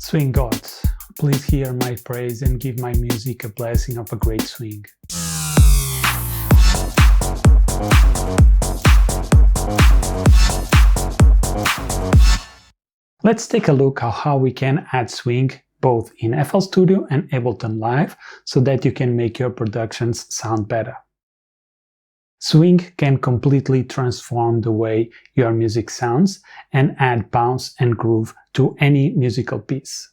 Swing gods, please hear my praise and give my music a blessing of a great swing. Let's take a look at how we can add swing both in FL Studio and Ableton Live so that you can make your productions sound better. Swing can completely transform the way your music sounds and add bounce and groove to any musical piece.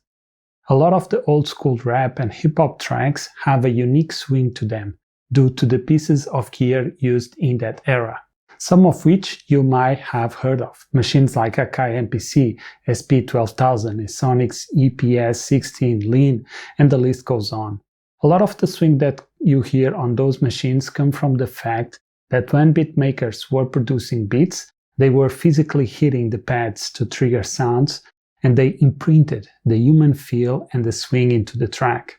A lot of the old school rap and hip-hop tracks have a unique swing to them due to the pieces of gear used in that era, some of which you might have heard of. Machines like Akay MPC, SP12000, Ensoniq EPS 16, Linn, and the list goes on. A lot of the swing that you hear on those machines come from the fact that when beatmakers were producing beats, they were physically hitting the pads to trigger sounds, and they imprinted the human feel and the swing into the track.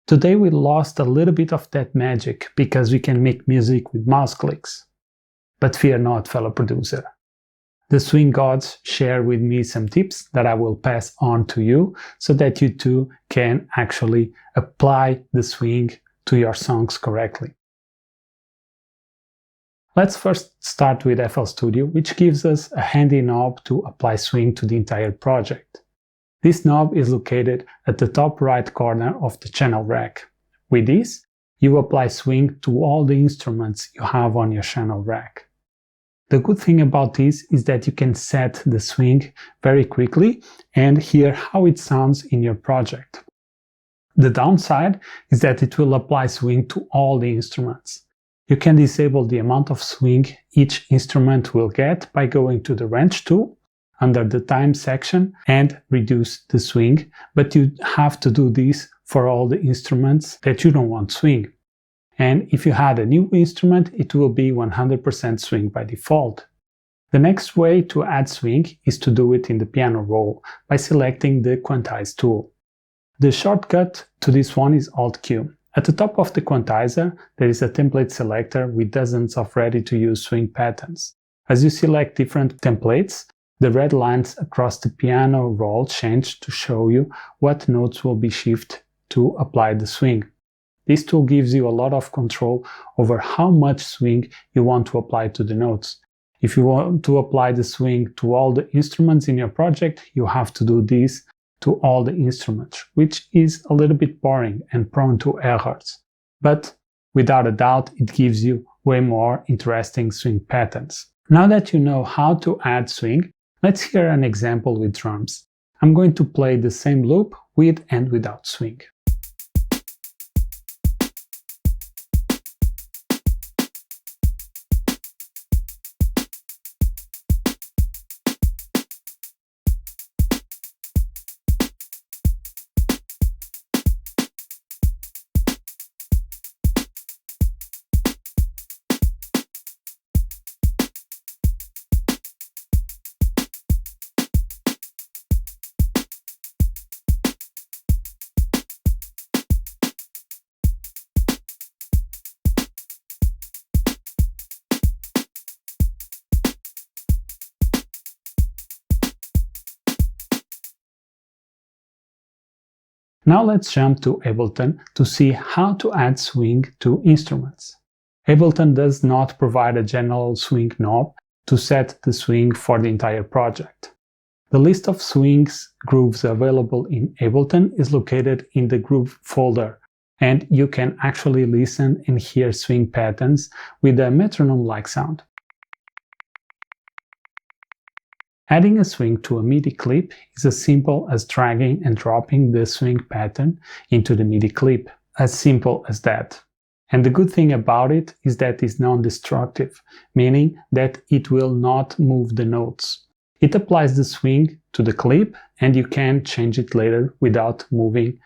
Today we lost a little bit of that magic because we can make music with mouse clicks. But fear not, fellow producer. The swing gods share with me some tips that I will pass on to you so that you too can actually apply the swing to your songs correctly. Let's first start with FL Studio, which gives us a handy knob to apply swing to the entire project. This knob is located at the top right corner of the channel rack. With this, you apply swing to all the instruments you have on your channel rack. The good thing about this is that you can set the swing very quickly and hear how it sounds in your project. The downside is that it will apply swing to all the instruments. You can disable the amount of swing each instrument will get by going to the wrench tool under the time section and reduce the swing, but you have to do this for all the instruments that you don't want swing. And if you add a new instrument, it will be 100% swing by default. The next way to add swing is to do it in the piano roll by selecting the quantize tool. The shortcut to this one is Alt-Q. At the top of the quantizer, there is a template selector with dozens of ready-to-use swing patterns. As you select different templates, the red lines across the piano roll change to show you what notes will be shifted to apply the swing. This tool gives you a lot of control over how much swing you want to apply to the notes. If you want to apply the swing to all the instruments in your project, you have to do this to all the instruments, which is a little bit boring and prone to errors. But without a doubt, it gives you way more interesting swing patterns. Now that you know how to add swing, let's hear an example with drums. I'm going to play the same loop with and without swing. Now let's jump to Ableton to see how to add swing to instruments. Ableton does not provide a general swing knob to set the swing for the entire project. The list of swings grooves available in Ableton is located in the groove folder, and you can actually listen and hear swing patterns with a metronome-like sound. Adding a swing to a MIDI clip is as simple as dragging and dropping the swing pattern into the MIDI clip. As simple as that. And the good thing about it is that it's non-destructive, meaning that it will not move the notes. It applies the swing to the clip and you can change it later without moving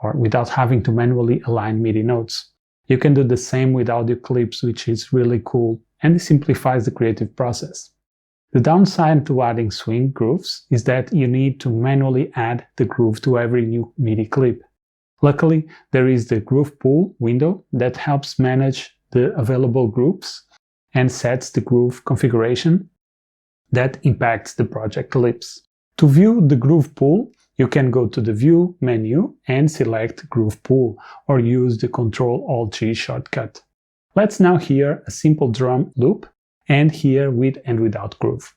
or without having to manually align MIDI notes. You can do the same with audio clips, which is really cool, and it simplifies the creative process. The downside to adding swing grooves is that you need to manually add the groove to every new MIDI clip. Luckily, there is the Groove Pool window that helps manage the available grooves and sets the groove configuration that impacts the project clips. To view the Groove Pool, You can go to the View menu and select Groove Pool, or use the Ctrl-Alt-G shortcut. Let's now hear a simple drum loop, and hear with and without groove.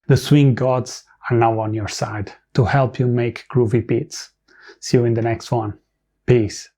The swing gods are now on your side to help you make groovy beats. See you in the next one. Peace.